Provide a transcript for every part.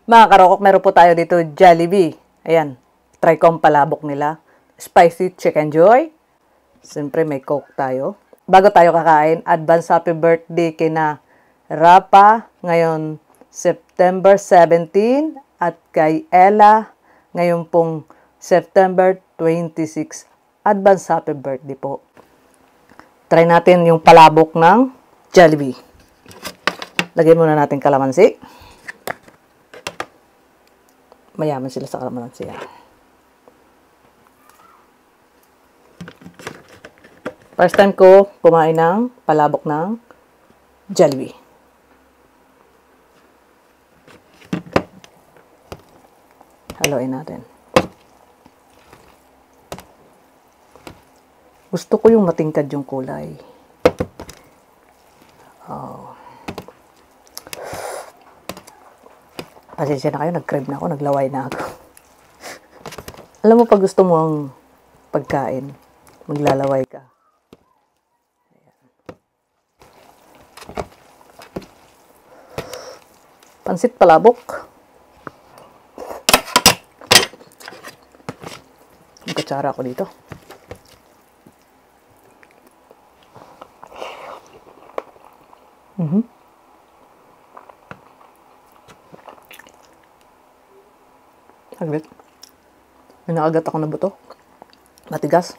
Mga karokok, meron po tayo dito Jollibee. Ayan, try ko ang palabok nila. Spicy Chicken Joy. Siyempre may Coke tayo. Bago tayo kakain, advance happy birthday kina Rapa ngayon September 17 at kay Ella ngayon pong September 26. Advance happy birthday po. Try natin yung palabok ng Jollibee. Lagyan muna natin kalamansi. Mayaman sila sa kalamansi. First time ko kumain ng palabok ng Jollibee. Haluin natin. Gusto ko yung matingkad yung kulay. Oh. Pasensya na kayo, nag-crave na ako, naglaway na ako. Alam mo, pag gusto mo ang pagkain, maglalaway ka. Ayan. Pansit palabok. Ang kutsara ako dito. Agad. May nakagat ako na buto. Matigas.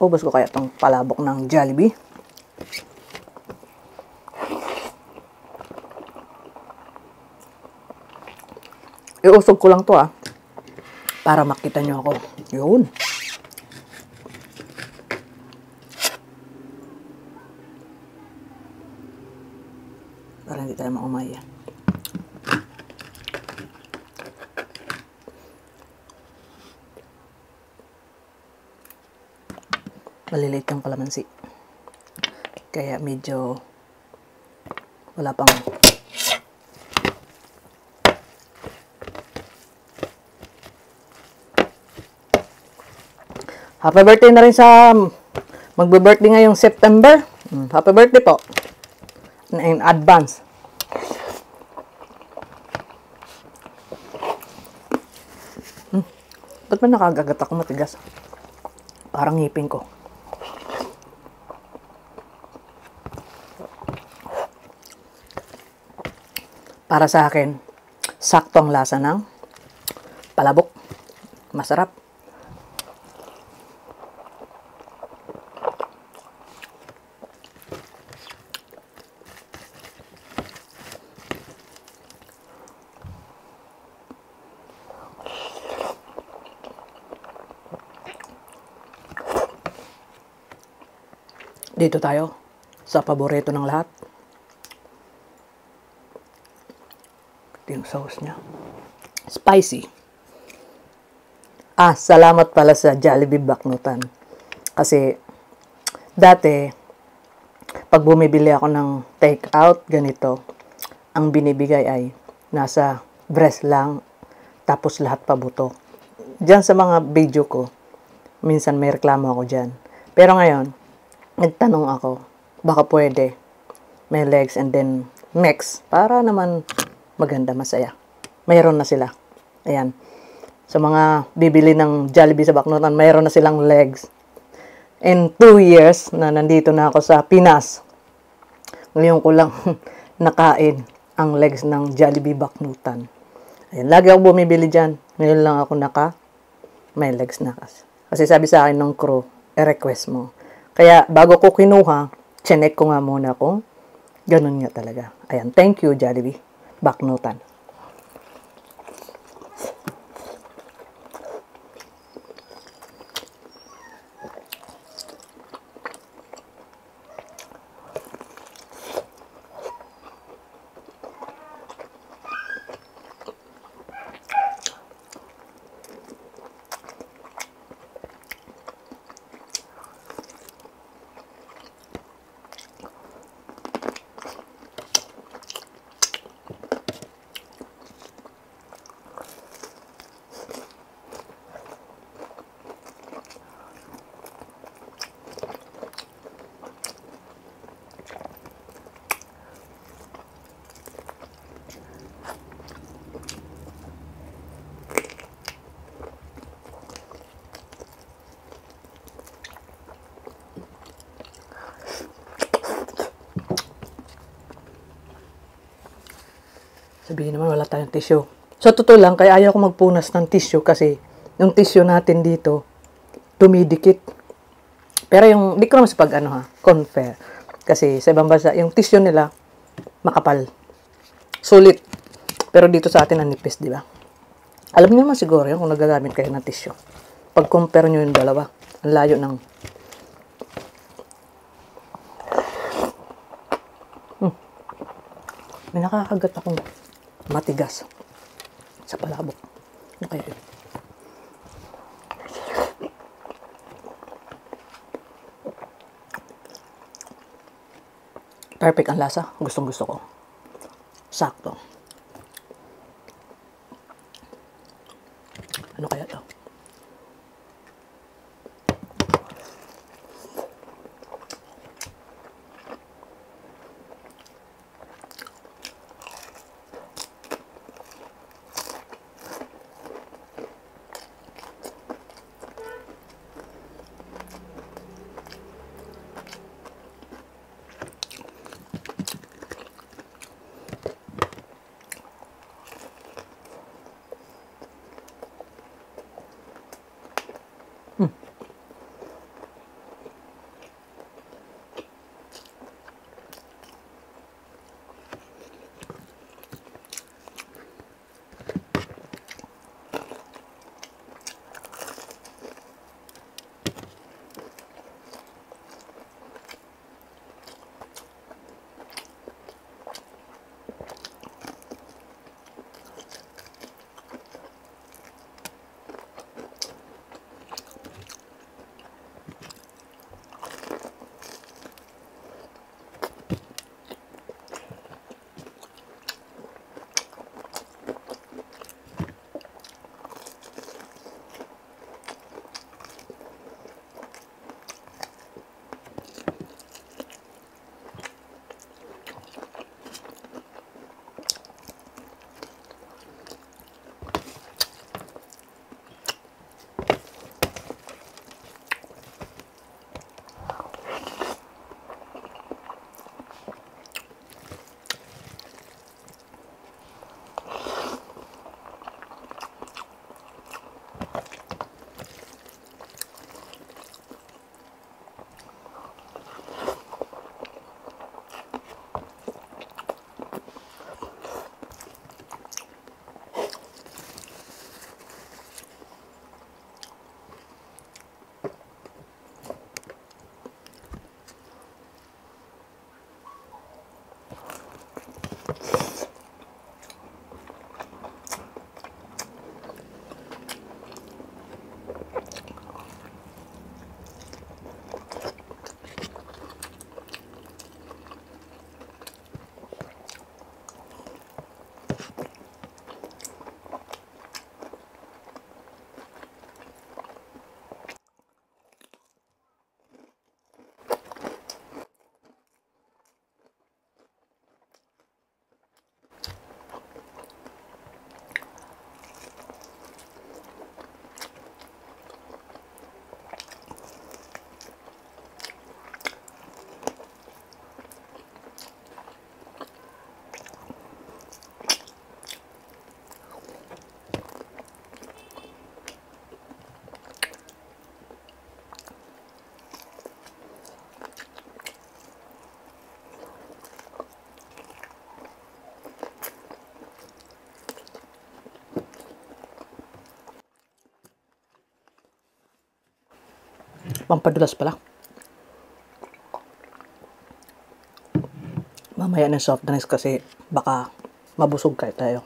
Ubos ko kaya itong palabok ng Jollibee. Iusog ko lang to para makita nyo ako. Yun. Para hindi tayo maumay. Maliliit yung kalamansi. Kaya medyo wala pang happy birthday na rin sa magbe-birthday ngayong September. Happy birthday po. In advance. Ba't ba nakagagat ako matigas? Parang ngipin ko. Para sa akin, sakto ang lasa ng palabok. Masarap. Dito tayo sa paborito ng lahat. Ito yung sauce niya. Spicy. Salamat pala sa Jollibee Baknutan. Kasi dati, pag bumibili ako ng take out, ganito, ang binibigay ay nasa breast lang, tapos lahat pabuto. Diyan sa mga video ko, minsan may reklamo ako dyan. Pero ngayon, nagtanong ako, baka pwede may legs and then mix para naman maganda, masaya. Mayroon na sila. Ayan. Sa mga bibili ng Jollibee sa Baknutan, mayroon na silang legs. In 2 years na nandito na ako sa Pinas, ngayon ko lang nakain ang legs ng Jollibee Baknutan. Ayan. Lagi ako bumibili dyan. Ngayon lang ako may legs na kasi. Kasi sabi sa akin ng crew, i-request mo. Kaya bago ko kinuha, chinek ko nga muna kung ganun nga talaga. Ayan, thank you Jollibee Baknutan. Sabihin naman wala tayong tissue. Sa totoo lang, kaya ayaw ko magpunas ng tissue kasi yung tissue natin dito, dumidikit. Pero yung, di ko naman sa compare. Kasi sa ibang bansa, yung tissue nila, makapal. Sulit. Pero dito sa atin, ang nipis, di ba? Alam niyo naman siguro yun kung nagagamit kayo ng tissue. Pag-compare nyo yung dalawa, ang layo ng... May nakakagat akong matigas sa palabok. Ano kaya yun? Perfect ang lasa. Gustong gusto ko. Sakto. Ano kaya to? Pampadulas pala. Mamaya ng soft drinks kasi baka mabusog kayo tayo.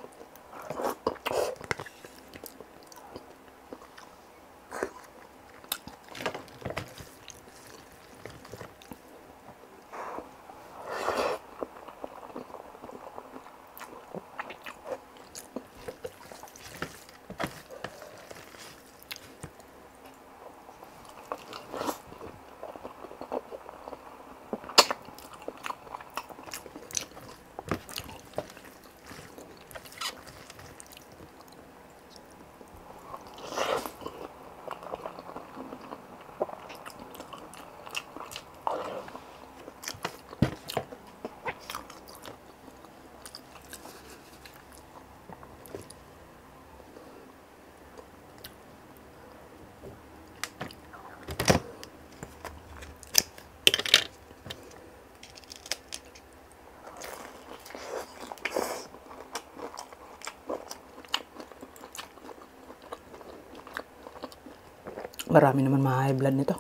Marami naman ma-high blood nito.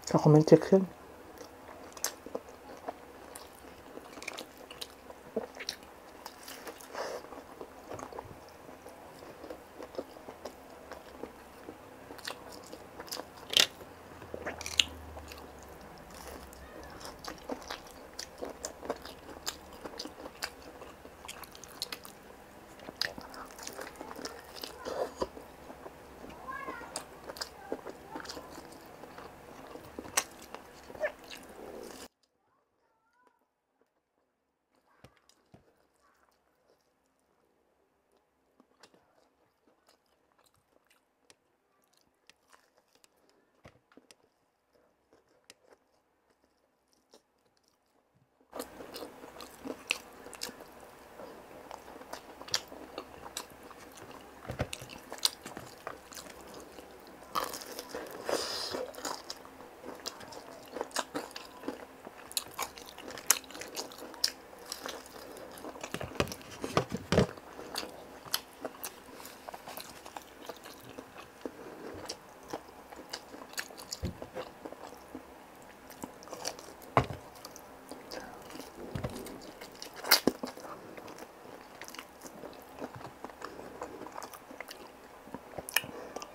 Sa comment section.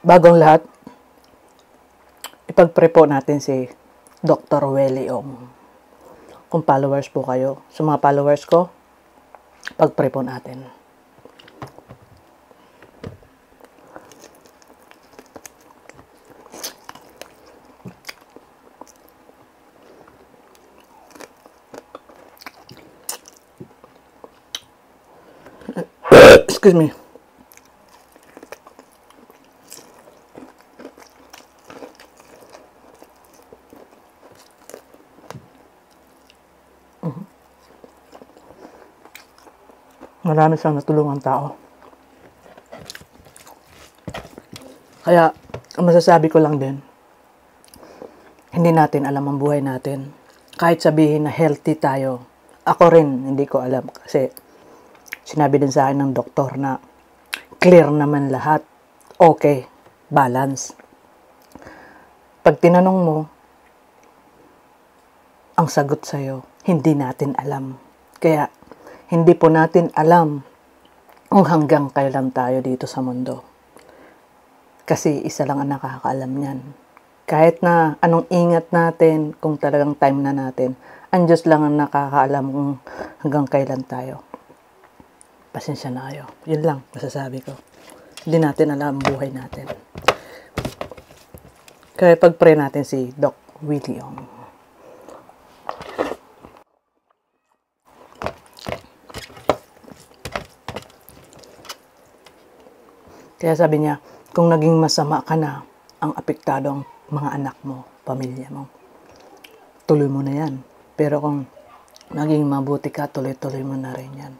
Bagong lahat, ipag-pre po natin si Dr. Welly Ong. Kung followers po kayo, sa mga followers ko, pag-pre po natin. Excuse me. Marami siyang natulungan tao. Kaya, ang masasabi ko lang din, hindi natin alam ang buhay natin. Kahit sabihin na healthy tayo, ako rin, hindi ko alam. Kasi, sinabi din sa akin ng doktor na clear naman lahat. Okay, balance. Pag tinanong mo, ang sagot sa'yo, hindi natin alam. Kaya, hindi po natin alam kung hanggang kailan tayo dito sa mundo. Kasi isa lang ang nakakaalam niyan. Kahit na anong ingat natin, kung talagang time na natin, ang Diyos lang ang nakakaalam kung hanggang kailan tayo. Pasensya na kayo. Yun lang masasabi ko. Hindi natin alam ang buhay natin. Kaya pag-pray natin si Doc Willie Ong. Kaya sabi niya, kung naging masama ka na, ang apektado ang mga anak mo, pamilya mo, tuloy mo na yan. Pero kung naging mabuti ka, tuloy-tuloy mo na rin yan.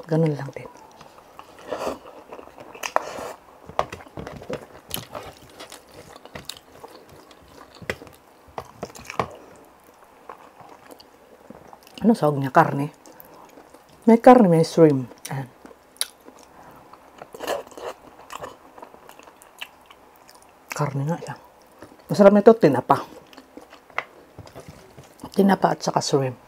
Ganun lang din. Ano sahog niya? Karne. May karne, may shrimp. Ayan. Karne nga siya. Masarap nito, tinapa. Tinapa at saka shrimp.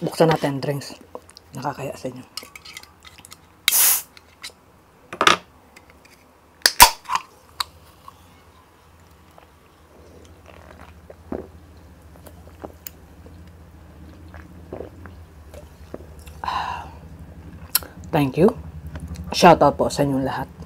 Buksan natin drinks. Nakakaya sa inyo. Thank you. Shoutout po sa inyong lahat.